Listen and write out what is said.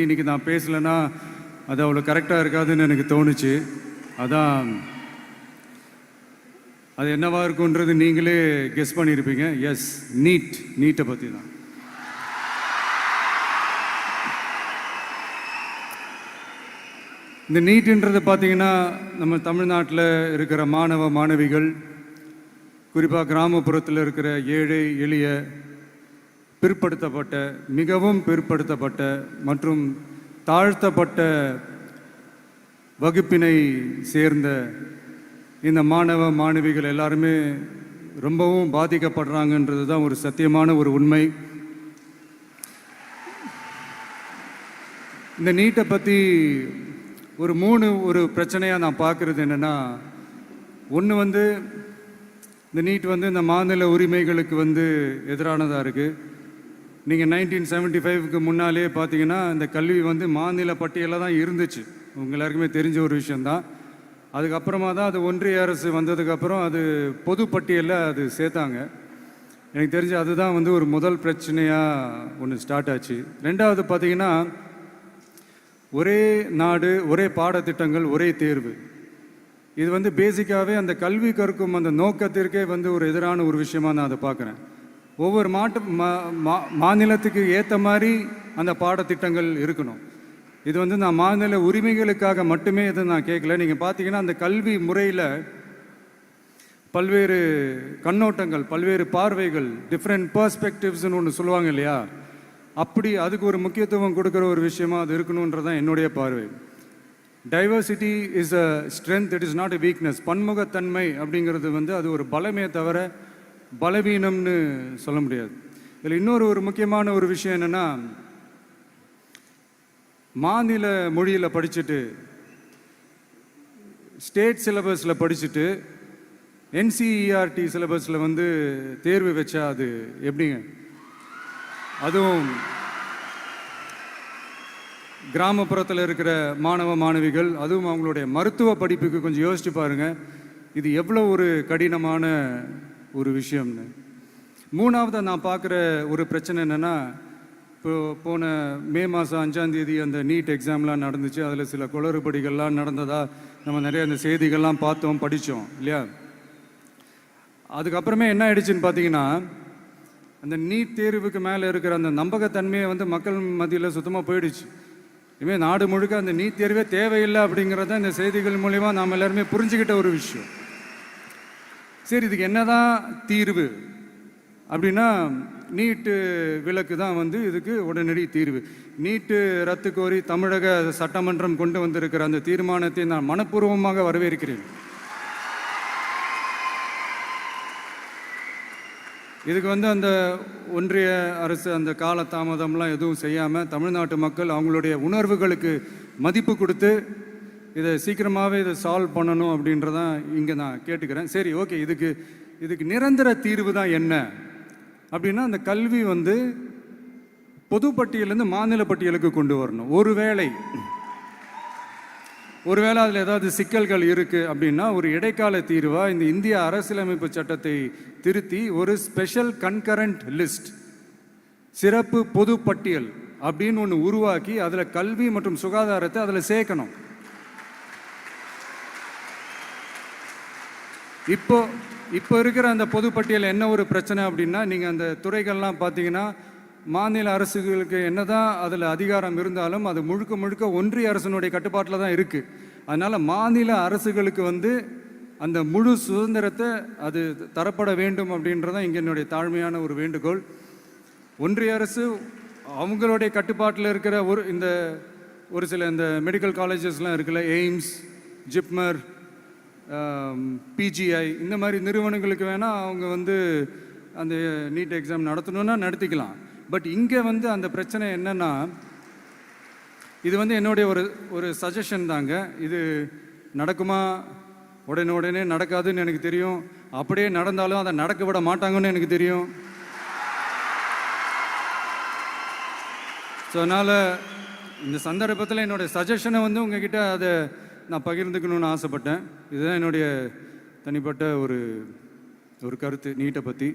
இன்னைக்கு நான் பேசலைன்னா அது அவ்வளோ கரெக்டாக இருக்காதுன்னு எனக்கு தோணுச்சு. அதான் அது என்னவா இருக்குன்றது நீங்களே கெஸ் பண்ணியிருப்பீங்க. எஸ், நீட்டை பற்றி தான். இந்த நீட்டுன்றது பார்த்தீங்கன்னா நம்ம தமிழ்நாட்டில் இருக்கிற மாணவ மாணவிகள், குறிப்பாக கிராமப்புறத்தில் இருக்கிற ஏழை எளிய பிற்படுத்தப்பட்ட, மிகவும் பிற்படுத்தப்பட்ட மற்றும் தாழ்த்தப்பட்ட வகுப்பினை சேர்ந்த இந்த மாணவ மாணவிகள் எல்லாருமே ரொம்பவும் பாதிக்கப்படுறாங்கன்றது தான் ஒரு சத்தியமான ஒரு உண்மை. இந்த நீட்டை பற்றி ஒரு பிரச்சனையாக நான் பார்க்குறது என்னென்னா, ஒன்று இந்த நீட் இந்த மாநில உரிமைகளுக்கு எதிரானதாக இருக்குது. நீங்கள் 1975க்கு முன்னாலே பார்த்தீங்கன்னா இந்த கல்வி மாநில பட்டியலில் தான் இருந்துச்சு. உங்கள் எல்லாருக்குமே தெரிஞ்ச ஒரு விஷயந்தான். அதுக்கப்புறமா தான் அது ஒன்றிய அரசு வந்ததுக்கப்புறம் அது பொது பட்டியலில் அது சேர்த்தாங்க. எனக்கு தெரிஞ்சு அதுதான் ஒரு முதல் பிரச்சனையாக ஒன்று ஸ்டார்ட் ஆச்சு. ரெண்டாவது பார்த்தீங்கன்னா, ஒரே நாடு, ஒரே பாடத்திட்டங்கள், ஒரே தேர்வு. இது பேசிக்காகவே அந்த கல்வி கற்கும் அந்த நோக்கத்திற்கே ஒரு எதிரான ஒரு விஷயமாக நான் அதை பார்க்குறேன். ஒவ்வொரு மாநிலத்துக்கு ஏற்ற மாதிரி அந்த பாடத்திட்டங்கள் இருக்கணும். இது நான் மாநில உரிமைகளுக்காக மட்டுமே இதை நான் கேட்கல. நீங்கள் பார்த்தீங்கன்னா அந்த கல்வி முறையில் பல்வேறு கண்ணோட்டங்கள், பல்வேறு பார்வைகள், டிஃப்ரெண்ட் பர்ஸ்பெக்டிவ்ஸ்னு ஒன்று சொல்லுவாங்க இல்லையா, அப்படி அதுக்கு ஒரு முக்கியத்துவம் கொடுக்குற ஒரு விஷயமா அது இருக்கணுன்றதான் என்னுடைய பார்வை. Diversity is a strength, it is not a weakness. பன்முகத்தன்மை அப்படிங்கிறது அது ஒரு பலமே தவிர பலவீனம்னு சொல்ல முடியாது. இதில் இன்னொரு முக்கியமான ஒரு விஷயம் என்னென்னா, மாநில மொழியில் படிச்சுட்டு, ஸ்டேட் சிலபஸில் படிச்சுட்டு, என்சிஇஆர்டி சிலபஸில் தேர்வு வச்சா அது எப்படிங்க? அதுவும் கிராமப்புறத்தில் இருக்கிற மாணவ மாணவிகள், அதுவும் அவங்களுடைய மருத்துவ படிப்புக்கு கொஞ்சம் யோசிச்சு பாருங்கள், இது எவ்வளோ ஒரு கடினமான ஒரு விஷயம்னு. மூணாவது நான் பார்க்குற ஒரு பிரச்சனை என்னென்னா, போன மே மாதம் 5ஆம் தேதி அந்த நீட் எக்ஸாம்லாம் நடந்துச்சு. அதில் சில குளறுபடிகள்லாம் நடந்ததாக நம்ம நிறைய அந்த செய்திகள்லாம் பார்த்தோம், படித்தோம் இல்லையா. அதுக்கப்புறமே என்ன ஆயிடுச்சுன்னு பார்த்தீங்கன்னா, அந்த நீட் தேர்வுக்கு மேலே இருக்கிற அந்த நம்பகத்தன்மையை மக்கள் மத்தியில் சுத்தமாக போயிடுச்சு. இனிமேல் நாடு முழுக்க அந்த நீட் தேர்வே தேவையில்லை அப்படிங்கிறத இந்த செய்திகள் மூலிமா நாம் எல்லாருமே புரிஞ்சுக்கிட்ட ஒரு விஷயம். சரி, இதுக்கு என்னதான் தீர்வு அப்படின்னா, நீட்டு விலக்கு தான் இதுக்கு உடனடி தீர்வு. நீட்டு ரத்து கோரி தமிழக சட்டமன்றம் கொண்டு வந்திருக்கிற அந்த தீர்மானத்தை நான் மனப்பூர்வமாக வரவேற்கிறேன். இதுக்கு அந்த ஒன்றிய அரசு அந்த கால தாமதம்லாம் எதுவும் செய்யாமல் தமிழ்நாட்டு மக்கள் அவங்களுடைய உணர்வுகளுக்கு மதிப்பு கொடுத்து இதை சீக்கிரமாகவே இதை சால்வ் பண்ணணும் அப்படின்றதான் இங்கே நான் கேட்டுக்கிறேன். சரி, ஓகே, இதுக்கு நிரந்தர தீர்வு தான் என்ன அப்படின்னா, அந்த கல்வி பொது பட்டியலேருந்து மாநில பட்டியலுக்கு கொண்டு வரணும். ஒருவேளை அதில் ஏதாவது சிக்கல்கள் இருக்குது அப்படின்னா, ஒரு இடைக்கால தீர்வாக இந்த இந்திய அரசியலமைப்பு சட்டத்தை திருத்தி ஒரு ஸ்பெஷல் கன்கரண்ட் லிஸ்ட், சிறப்பு பொது பட்டியல் அப்படின்னு ஒன்று உருவாக்கி அதில் கல்வி மற்றும் சுகாதாரத்தை அதில் சேர்க்கணும். இப்போ இருக்கிற அந்த பொதுப்பட்டியல் என்ன ஒரு பிரச்சனை அப்படின்னா, நீங்கள் அந்த துறைகள்லாம் பார்த்தீங்கன்னா, மாநில அரசுகளுக்கு என்னதான் அதில் அதிகாரம் இருந்தாலும் அது முழுக்க ஒன்றிய அரசினுடைய கட்டுப்பாட்டில் தான் இருக்குது. அதனால் மாநில அரசுகளுக்கு அந்த முழு சுதந்திரத்தை அது தரப்பட வேண்டும் அப்படின்றதான் இங்கே என்னுடைய தாழ்மையான ஒரு வேண்டுகோள். ஒன்றிய அரசு அவங்களுடைய கட்டுப்பாட்டில் இருக்கிற ஒரு சில இந்த மெடிக்கல் காலேஜஸ்லாம் இருக்குல்ல, எய்ம்ஸ், ஜிப்மர், பிஜிஐ, இந்த மாதிரி நிறுவனங்களுக்கு வேணால் அவங்க அந்த நீட் எக்ஸாம் நடத்தணுன்னா நடத்திக்கலாம். பட் இங்கே அந்த பிரச்சனை என்னென்னா, இது என்னுடைய ஒரு சஜஷன் தாங்க. இது நடக்குமா? உடனே நடக்காதுன்னு எனக்கு தெரியும். அப்படியே நடந்தாலும் அதை நடக்க விட மாட்டாங்கன்னு எனக்கு தெரியும். ஸோ அதனால் இந்த சந்தர்ப்பத்தில் என்னுடைய சஜஷனை உங்ககிட்ட அதை நான் பகிர்ந்துக்கணும்னு ஆசைப்பட்டேன். இதுதான் என்னுடைய தனிப்பட்ட ஒரு கருத்து நீட்டை பற்றி.